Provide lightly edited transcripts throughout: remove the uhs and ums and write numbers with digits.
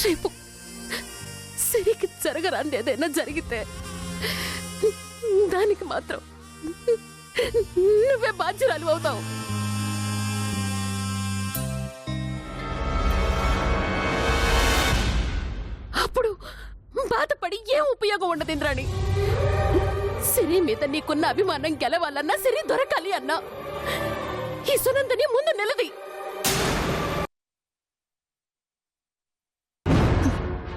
రేపు సిరికి జరగరాంది ఏదైనా జరిగితే దానికి మాత్రం నువ్వే బాధ్యురాలు అవుతావు. అప్పుడు బాధపడి ఏం ఉపయోగం ఉండదు ఇంద్రాణి. సిరి మీద నీకున్న అభిమానం గెలవాలన్నా సిరి దొరకాలి అన్నా ఈ సునందని ముందు నిలది.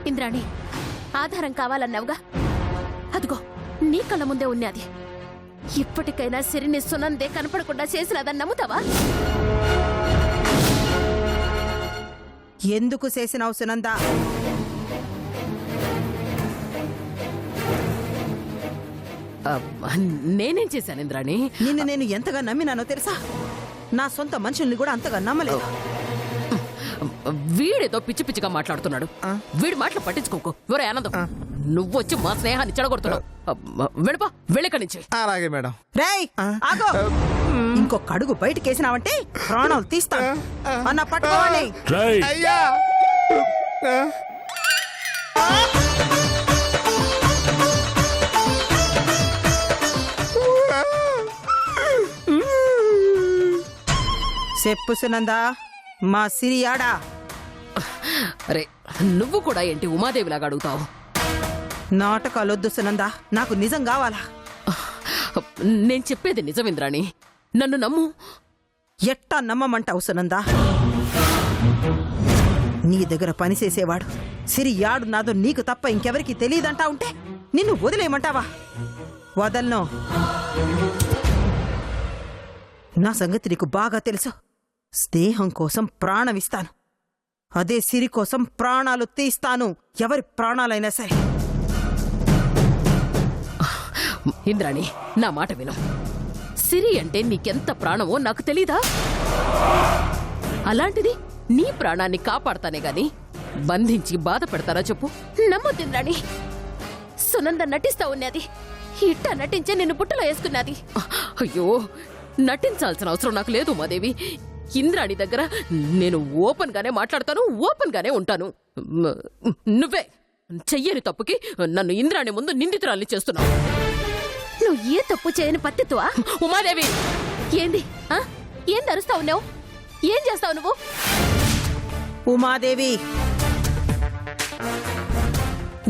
ఇంద్రాణి, ఆధారం కావాలన్నావుగా, అదిగో నీ కళ్ళ ముందే ఉన్నది. ఇప్పటికైనా సిరిని సునందే కనపడకుండా చేసినదని నమ్ముతావా? ఎందుకు చేసినావు సునందా? నేనేం చేశాను ఇంద్రాణి? నిన్ను నేను ఎంతగా నమ్మినానో తెలుసా? నా సొంత మనుషుల్ని కూడా అంతగా నమ్మలేదు. వీడేదో పిచ్చి పిచ్చిగా మాట్లాడుతున్నాడు. వీడి మాటలు పట్టించుకోకు. ఎవరే ఆనందం, నువ్వు వచ్చి మా స్నేహాన్ని చెడగొడుతున్నావు. వెళ్ళపా, వెళ్ళిక్కడి నుంచి. అలాగే మేడం. రేయ్ ఆగో, ఇంకొక అడుగు బయటకేసినావంటే ప్రాణాలు తీస్తాను అన్న. పట్టుకోవాలి. అయ్యా చెప్పు సునందా, మా సిరి ఆడా? అరే నువ్వు కూడా ఏంటి ఉమాదేవిలాగా అడుగుతావు? నాటకాలొద్దు సునందా, నాకు నిజం కావాలా. నేను చెప్పేది నిజం ఇంద్రాణి, నన్ను నమ్ము. ఎట్టా నమ్మమంటావు సునందా? నీ దగ్గర పనిచేసేవాడు సిరి యాడు నాదో నీకు తప్ప ఇంకెవరికి తెలియదంటా ఉంటే నిన్ను వదిలేయమంటావా? వదలను. నా సంగతి నీకు బాగా తెలుసు. స్నేహం కోసం ప్రాణమిస్తాను, అదే సిరి కోసం ప్రాణాలు తీస్తాను, ఎవరి ప్రాణాలైనా సరే. ఇంద్రాణి, నా మాట విను. సిరి అంటే నీకెంత ప్రాణమో నాకు తెలీదా? అలాంటిది నీ ప్రాణాన్ని కాపాడతానే గాని బంధించి బాధ పెడతారా చెప్పు? నమ్మొద్దు ఇంద్రాణి. సునంద నటిస్తా ఉన్నది, ఇట్టా నటించే నిన్ను బుట్టలో వేసుకున్నది. అయ్యో, నటించాల్సిన అవసరం నాకు లేదు ఉమాదేవి. ఇంద్రాణి దగ్గర నేను ఓపెన్ గానే మాట్లాడతాను, ఓపెన్ గానే ఉంటాను. నువ్వే చెయ్యని తప్పుకి నన్ను ఇంద్రాణి ముందు నిందితురాల్ని చేస్తున్నావు. నువ్వు ఏ తప్పు చేయని పత్తిత్వా? ఉమాదేవి, ఏంది ఏంది అరుస్తా ఉన్నావు? ఏం చేస్తావు నువ్వు? ఉమాదేవి,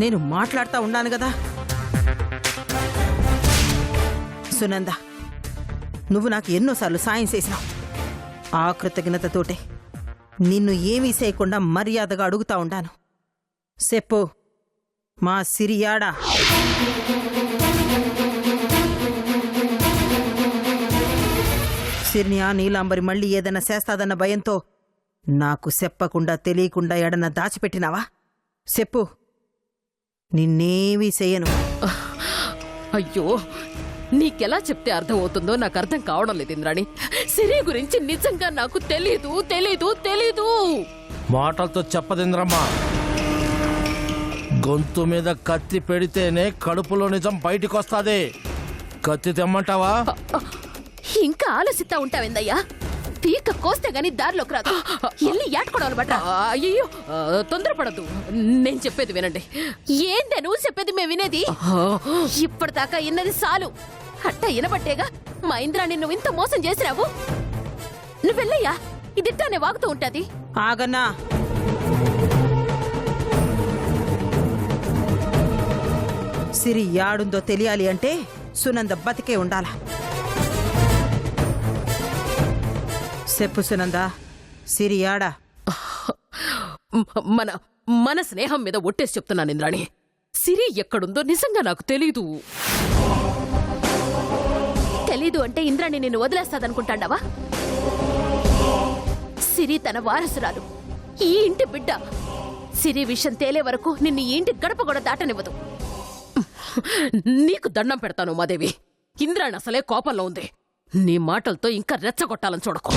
నేను మాట్లాడుతా ఉన్నాను కదా. సునంద, నువ్వు నాకు ఎన్నోసార్లు సాయం చేసినావు. ఆ కృతజ్ఞతతోటే నిన్ను ఏమీ చేయకుండా మర్యాదగా అడుగుతా ఉండాను. చెప్పు, మా సిరియాడా? సిరిని ఆ నీలాంబరి మళ్ళీ ఏదైనా చేస్తాదన్న భయంతో నాకు చెప్పకుండా తెలియకుండా ఎడన్నా దాచిపెట్టినావా? చెప్పు, నిన్నేమీ చెయ్యను. అయ్యో, నీకెలా చెప్తే అర్థమవుతుందో నాకు అర్థం కావడం లేదు ఇంద్రాణి. సిరి గురించి నిజంగా నాకు తెలీదు తెలీదు తెలీదు. మాటలతో చెప్పదింద్రమ్మా. గొంతు మీద కత్తి పెడితేనే కడుపులో నిజం బయటికొస్తాది. కత్తి తెమ్మంటావా? ఇంకా ఆలోచిస్తా ఉంటావేందయ్యా? పీక కోస్తే గాని దారిలోకి రాదు. ఎల్లి ఏటుకోవడం బట్ట. అయ్యో, తొందరపడద్దు, నేను చెప్పేది వినండి. ఏందే నువ్వు చెప్పేది మేము వినేది? ఇప్పటిదాకా ఇన్నది చాలు. అట్ట ఇనబట్టేగా మా ఇంద్రాన్ని నువ్వు ఇంత మోసం చేసినావు. నువ్వు వెళ్ళయ్యా, ఇదిట్టానే వాగుతూ ఉంటది. ఆగన్నా, సిరి యాడుందో తెలియాలి అంటే సునంద బతికే ఉండాలా. చెప్పు సునంద, సిరి యాడా? మన మన స్నేహం మీద ఒట్టేసి చెప్తున్నాను ఇంద్రాణి, సిరి ఎక్కడుందో నిజంగా నాకు తెలీదు. తెలీదు అంటే ఇంద్రాణి నిన్ను వదిలేస్తాదనుకుంటాండావా? సిరి తన వారసురాలు, ఈ ఇంటి బిడ్డ. సిరి విషయం తేలే వరకు నిన్ను ఈ ఇంటి గడప కూడా దాటనివ్వదు. నీకు దండం పెడతాను మాదేవి, ఇంద్రాణి అసలే కోపంలో ఉంది. నీ మాటలతో ఇంకా రెచ్చగొట్టాలని చూడకు.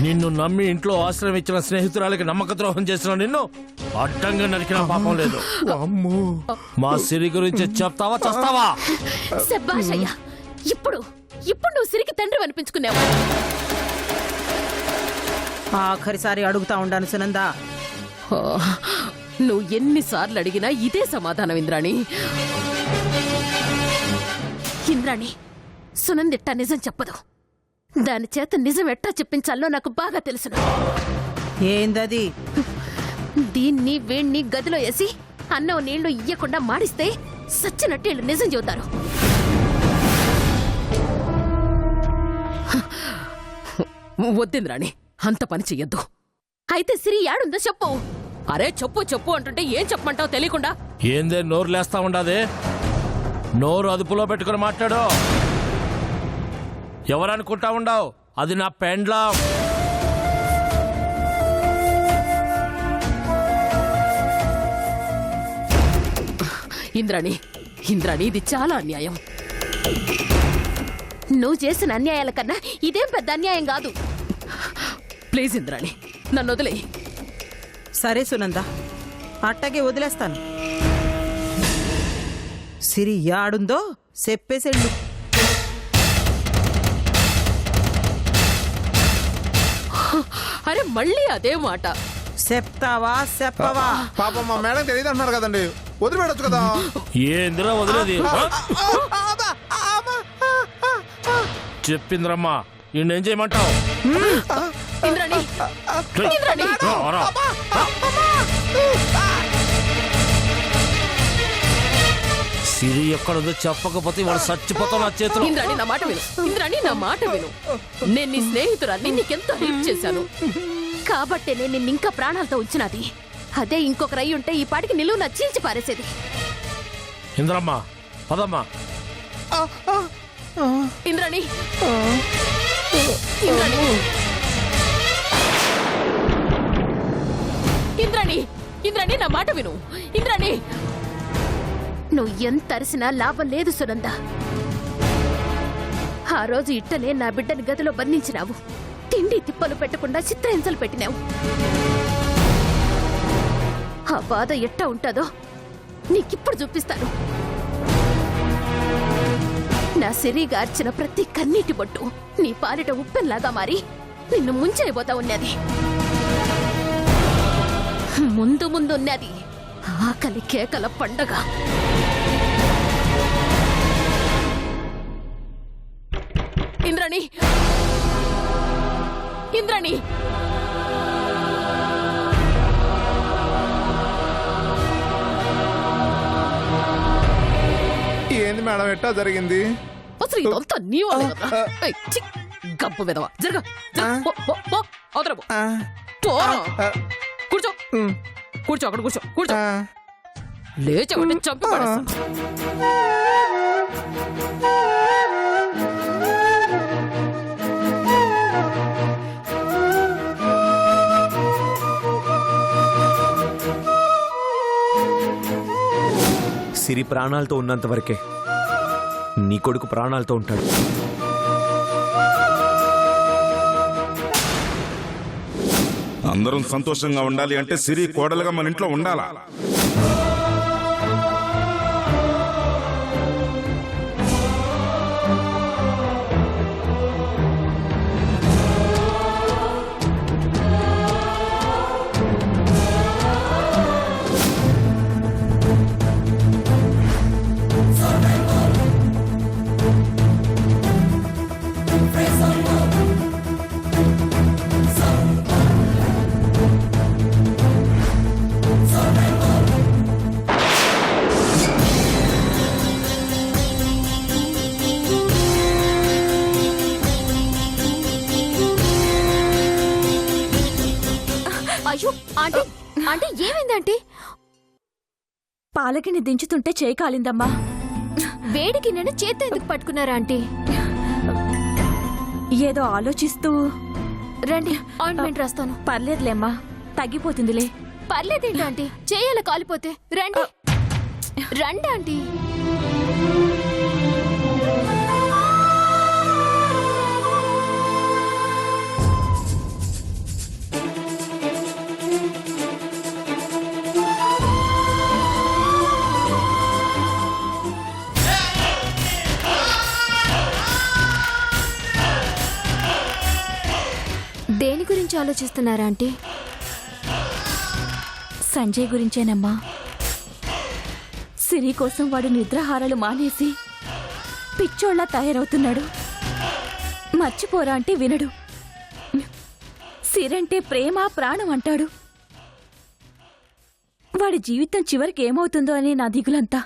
నిన్ను నమ్మి ఇంట్లో ఆశ్రయం ఇచ్చిన స్నేహితురాలకి నమ్మక ద్రోహం చేసిన నిన్ను అడ్డంగా నరికిన పాపం లేదు. మా సిరి గురించి చెప్తావా చస్తావా? శభాష్ అయ్యా, ఇప్పుడు నువ్వు సిరికి తండ్రి అనిపించుకున్నావు. ఆఖరిసారి అడుగుతా ఉండాను సునంద, ఆ, నువ్వు ఎన్నిసార్లు అడిగినా ఇదే సమాధానం ఇంద్రాణి. ఇంద్రాణి, సునందిట్ట నిజం చెప్పదు. దాని చేత నిజం ఎట్టా చెప్పించాలో నాకు బాగా తెలుసును. ఏందది? దీన్ని వేణ్ణి గదిలో వేసి అన్నం నీళ్లు ఇయ్యకుండా మాడిస్తే సచ్చినట్టు వీళ్ళు నిజం చెబుతారు. వద్దింద్రాణి, అంత పని చెయ్యొద్దు. అయితే సిరి యాడుందో చెప్పు. అరే చెప్పు చెప్పు అంటుంటే ఏం చెప్పమంటావు తెలియకుండా. ఏందే నోరు లేస్తా ఉండదే? నోరు అదుపులో పెట్టుకుని మాట్లాడు. ఎవరనుకుంటా ఉండవు, అది నా పెండ్లం. ఇంద్రాణి, ఇంద్రాణి, ఇది చాలా అన్యాయం. నువ్వు చేసిన అన్యాయాల కన్నా ఇదేం పెద్ద అన్యాయం కాదు. ప్లీజ్ ఇంద్రాణి, నన్ను వదిలే. సరే సునంద, అట్టగే వదిలేస్తాను. సిరి యాడుందో చెప్పేసేళ్ళు. అరే మళ్ళీ అదే మాట. చెప్తావా చెప్పవా? పాపం మా మేడం తెలియదు అంటున్నారు కదండి, వదిలిపెట్టచ్చు కదా. ఏందిరా వదిలేది? చెప్పిందిరమ్మా, ఈయనేం చేయమంటావు? ఇంద్రాణి, ఇంద్రాణి. సిరి ఎక్కడుందో చెప్పకపోతే వాడు చచ్చిపోతావు నా చేతిలో. ఇంద్రాణి, నా మాట విను. ఇంద్రాణి, నా మాట విను. నేను నీ స్నేహితురాన్ని, నీకెంతో హెల్ప్ చేశాను కాబట్టే నేను నిన్ను ఇంకా ప్రాణాలతో ఉంచినది. అదే ఇంకొకరు అయి ఉంటే ఈ పాటికి నిలువున చీల్చి పారేసేది. ఇంద్రమ్మా, పదమ్మా. ఇంద్రాణి, ఇంద్రాణి, ఇంద్రాణి, ఇంద్రాణి, నా మాట విను. ఇంద్రాణి, నువ్వు ఎంత అరిసినా లాభం లేదు సునంద. ఆ రోజు ఇట్టనే నా బిడ్డని గదిలో బంధించినావు. తిండి తిప్పలు పెట్టకుండా చిత్రహింసలు పెట్టినావు. ఆ బాధ ఎట్టా ఉంటుందో నీకిప్పుడు చూపిస్తాను. నా సిరిగార్చిన ప్రతి కన్నీటి బొట్టు నీ పాలిట ఉప్పెన్లాగా మారి నిన్ను ముంచైపోతా ఉన్నది. ముందు ముందు ఉన్నది ఆకలి కేకల పండగ. ఇంద్రాణి, ఇంద్రాణి, ఏంది మేడం ఎట్టా జరిగింది? అసలు ఇదంతా నీ వల్లే కదరా. ఏయ్, ఛీ, గబ్బు విధవా. జరగ అవతల కూర్చో, కూర్చో, అక్కడ కూర్చో, కూర్చో. లేచబట్టి చంపి పడేస్తాను. సిరి ప్రాణాలతో ఉన్నంత వరకే నీ కొడుకు ప్రాణాలతో ఉంటాడు. అందరం సంతోషంగా ఉండాలి అంటే సిరి కోడలుగా మన ఇంట్లో ఉండాలా? అయ్యో ఆంటీ, ఆంటీ ఏమైందంటీ? పాలకిని దించుతుంటే చేయి కాలిందమ్మా. వేడికి నేను చేత్తో ఎందుకు పట్టుకున్నారా ఆంటీ? ఏదో ఆలోచిస్తూ. రండి, ఆయింట్మెంట్ రాస్తాను. పర్లేదులేమ్మా, తగ్గిపోతుందిలే. పర్లేదేంటి ఆంటీ, చేయాల కాలిపోతే. రండి రండి ఆంటీ. దేని గురించి ఆలోచిస్తున్నారా ఆంటీ? సంజయ్ గురించేనమ్మా. సిరి కోసం వాడు నిద్రాహారాలు మానేసి పిచ్చోళ్ళ తయారవుతున్నాడు. మర్చిపోరా అంటే వినడు. సిరంటే ప్రేమ ప్రాణం అంటాడు. వాడి జీవితం చివరికి ఏమవుతుందో అని నా దిగులంతా.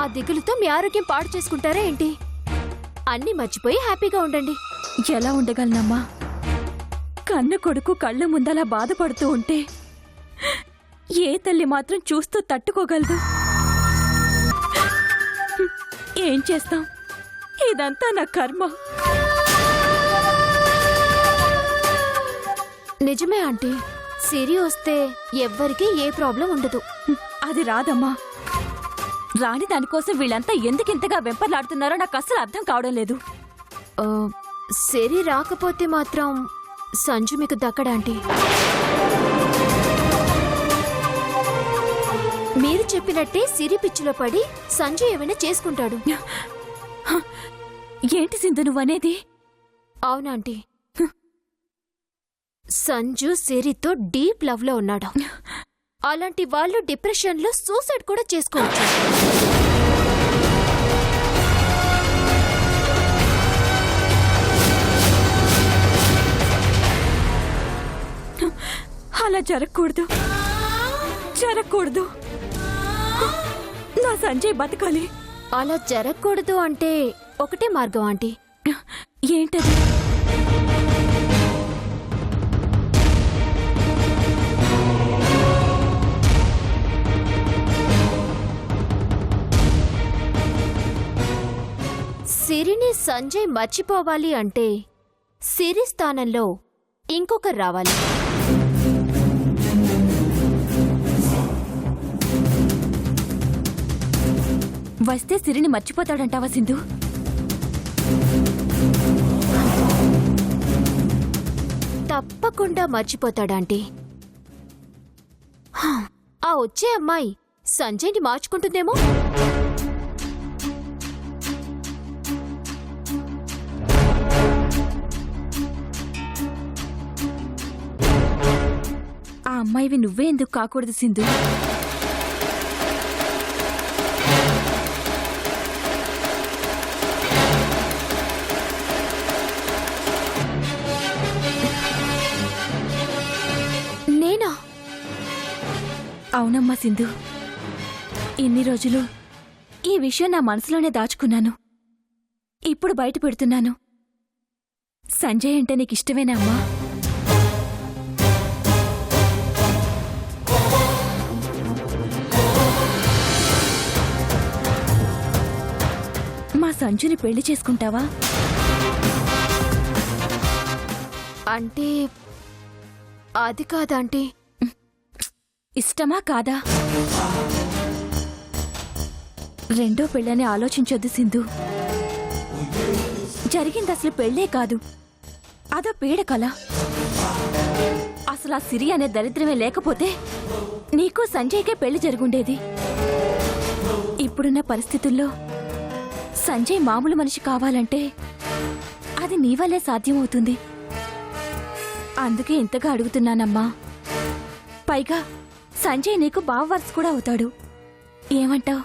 ఆ దిగులుతో మీ ఆరోగ్యం పాడు చేసుకుంటారా ఏంటి? అన్నీ మర్చిపోయి హ్యాపీగా ఉండండి. ఎలా ఉండగలనమ్మా? కన్న కొడుకు కళ్ళ ముందలా బాధపడుతూ ఉంటే ఏ తల్లి మాత్రం చూస్తూ తట్టుకోగలదు? ఏం చేస్తాం, ఇదంతా నా కర్మ. నిజమే ఆంటీ, సిరి వస్తే ఎవ్వరికీ ఏ ప్రాబ్లం ఉండదు. అది రాదమ్మా. రాని దానికోసం వీళ్ళంతా ఎందుకింతగా వెంపర్లాడుతున్నారో నాకు అస్సలు అర్థం కావడం లేదు. ఆ, సిరి రాకపోతే మాత్రం సంజు మీకు దక్కడా ఆంటీ? మీరు చెప్పినట్టే సిరి పిచ్చిలో పడి సంజు ఏమైనా చేసుకుంటాడు. ఏంటి సింధు నువ్వనేది? అవునాంటీ, సంజు సిరితో డీప్ లవ్ లో ఉన్నాడు. అలాంటి వాళ్ళు డిప్రెషన్ లో సూసైడ్ కూడా చేసుకోవచ్చు. అలా జరగకూడదు, జరగకూడదు. నా సంజయ్ బతకాలి. అలా జరగకూడదు అంటే ఒకటే మార్గం ఆంటీ. ఏంటది? సిరిని సంజయ్ మర్చిపోవాలి అంటే సిరి స్థానంలో ఇంకొకరు రావాలి. వస్తే సిరిని మర్చిపోతాడంటావా సింధు? తప్పకుండా మర్చిపోతాడాంటీ. ఆ వచ్చే అమ్మాయి సంజయ్ని మార్చుకుంటుందేమో. ఆ అమ్మాయివి నువ్వే ఎందుకు కాకూడదు సింధు? నేనా? అవునమ్మా సింధు. ఇన్ని రోజులు ఈ విషయం నా మనసులోనే దాచుకున్నాను. ఇప్పుడు బయట పెడుతున్నాను. సంజయ్ అంటే నీకిష్టమేనా అమ్మా? మా సంజుని పెళ్లి చేసుకుంటావా? అంటే అది కాదంటీ. ఇష్టమా కాదా? రెండో పెళ్ళని ఆలోచించొద్దు సింధు. జరిగింది అసలు పెళ్ళే కాదు, అదో పీడ కల. అసలు ఆ సిరి అనే దరిద్రమే లేకపోతే నీకు సంజయ్కే పెళ్లి జరుగుండేది. ఇప్పుడున్న పరిస్థితుల్లో సంజయ్ మామూలు మనిషి కావాలంటే అది నీ వల్లే సాధ్యమవుతుంది. అందుకే ఇంతగా అడుగుతున్నానమ్మా. పైగా సంజయ్ నీకు బావవర్స్ కూడా అవుతాడు. ఏమంటావ్?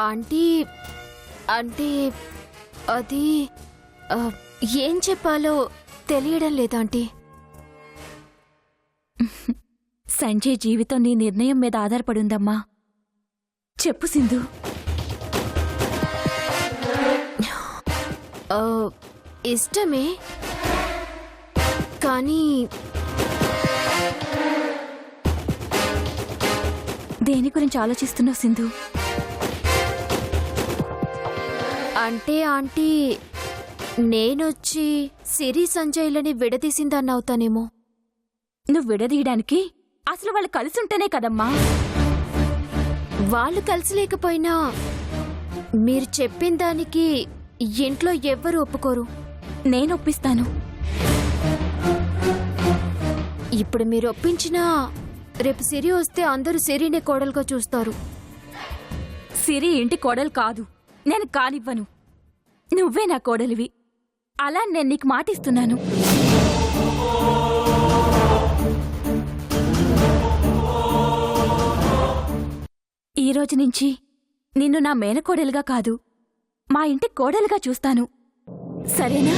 ఆంటీ, అంటే అది ఏం చెప్పాలో తెలియడం లేదాంటీ. సంజయ్ జీవితం నీ నిర్ణయం మీద ఆధారపడుందమ్మా. చెప్పు సింధు. ఇష్టమే, కానీ దేని గురించి ఆలోచిస్తున్నావు సింధు? అంటే ఆంటీ, నేనొచ్చి సిరి సంజయ్లని విడదీసిందన్నవుతానేమో. నువ్వు విడదీయడానికి అసలు వాళ్ళు కలిసి ఉంటేనే కదమ్మా. వాళ్ళు కలిసి లేకపోయినా మీరు చెప్పిన దానికి ఇంట్లో ఎవ్వరు ఒప్పుకోరు. నేను ఒప్పిస్తాను. ఇప్పుడు మీరు ఒప్పించినా రేపు సిరి వస్తే అందరూ సిరినే కోడలుగా చూస్తారు. సిరి ఇంటి కోడలు కాదు, నేను కానివ్వను. నువ్వే నా కోడలివి. అలా నేను నీకు మాటిస్తున్నాను. ఈ రోజు నుంచి నిన్ను నా మేనకోడలుగా కాదు, మా ఇంటి కోడలుగా చూస్తాను. సరేనా?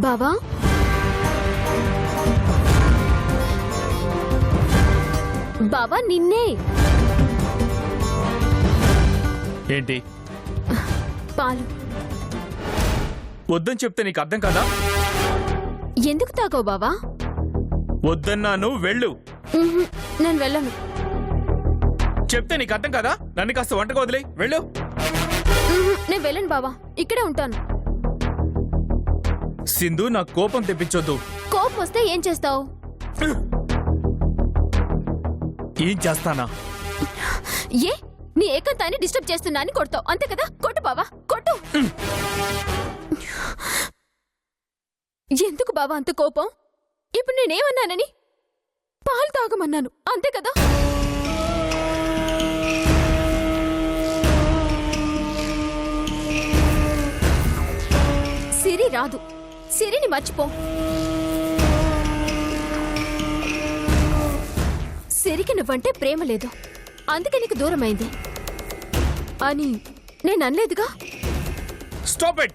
బావా, బావా నిన్నే. ఏంటి? పాలు. వద్దని చెప్తే నీకు అర్థం కాదా? ఎందుకు తాగావు బావా? వద్దన్నాను, వెళ్ళు. నేను వెళ్ళను. చెప్తే నీకు అర్థం కాదా? నన్ను కాస్త వంటకు వదిలే, వెళ్ళు. నేను వెళ్ళను బావా, ఇక్కడే ఉంటాను. సింధు, నా కోపం తెప్పించొద్దు. కోపం వస్తే ఏం చేస్తావు? ఏం చేస్తానా? ఏ నీ ఏకాంతాన్ని డిస్టర్బ్ చేస్తున్నా అని కొడతావు, అంతే కదా? కొట్టు బావా, కొట్టు. ఎందుకు బావా అంత కోపం? ఇప్పుడు నేనేమన్నానని? పాలు తాగమన్నాను, అంతే కదా? సిరి రాదు, సిరిని మర్చిపో. సిరికి నువ్వంటే ప్రేమ లేదు, అందుకే నీకు దూరమైంది అని నేను అనలేదుగా. Stop it!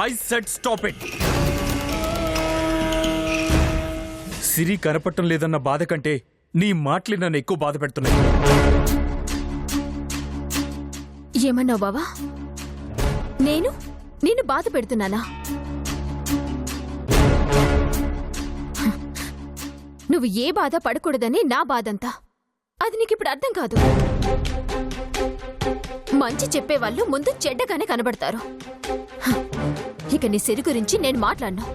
I said stop it! Siri కనపడటం లేదన్న బాధ కంటే నీ మాటలు నన్ను ఎక్కువ బాధ పెడుతున్నాయి. ఏమన్నావు బావా? నేను నిన్ను బాధ పెడుతున్నానా? నువ్వు ఏ బాధ పడకూడదని నా బాధంతా. అది నీకిప్పుడు అర్థం కాదు. మంచి చెప్పేవాళ్ళు ముందు చెడ్డగానే కనబడతారు. ఇక నీ సిరి గురించి నేను మాట్లాడను.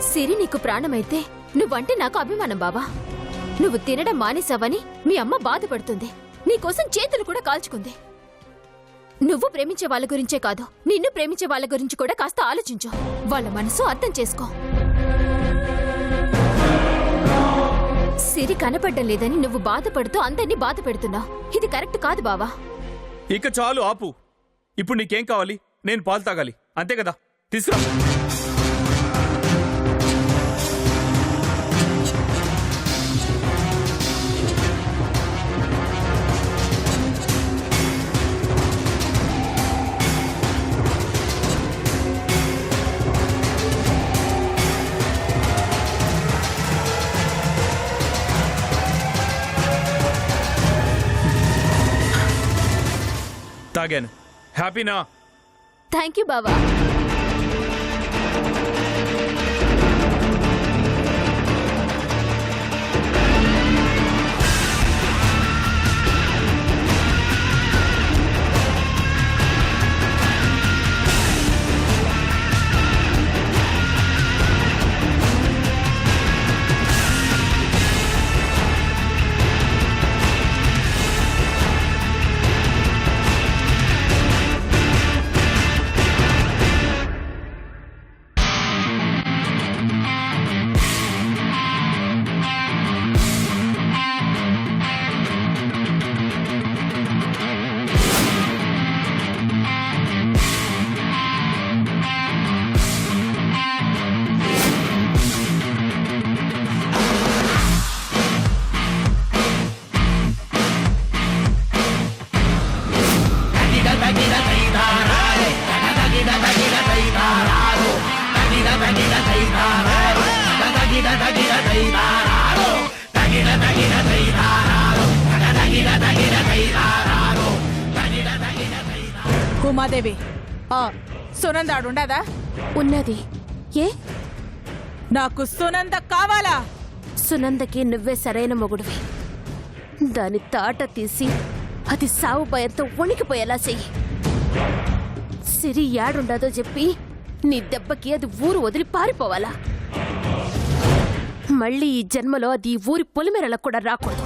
సిరి నీకు ప్రాణమైతే నువ్వంటే నాకు అభిమానం బావా. నువ్వు తినడం మానేసావని మీ అమ్మ బాధపడుతుంది. నీకోసం చేతులు కూడా కాల్చుకుంది. నువ్వు ప్రేమించే వాళ్ళ గురించే కాదు, నిన్ను ప్రేమించే వాళ్ళ గురించి కూడా కాస్త ఆలోచించు. వాళ్ళ మనసు అర్థం చేసుకో. సిరి కనపడ్డం లేదని నువ్వు బాధపడుతూ అందరినీ బాధ పెడుతున్నావు. ఇది కరెక్ట్ కాదు బావా. ఇక చాలు ఆపు. ఇప్పుడు నీకేం కావాలి? నేను పాలు తాగాలి, అంతే కదా? తీసుకురా. తాగాను. హ్యాపీనా? థ్యాంక్ యూ బావా. ఉమాదేవి, సునంద ఆడుండదా? ఉన్నది. ఏ నాకు సునంద కావాలా? సునందకి నువ్వే సరైన మొగుడివి. దాని తాట తీసి అది సావు భయంతో వణికిపోయేలా చెయ్యి. సిరి యాడుండదో చెప్పి నీ దెబ్బకి అది ఊరు వదిలి పారిపోవాలా? మళ్ళీ ఈ జన్మలో అది ఊరి పొలిమేరలకు కూడా రాకూడదు.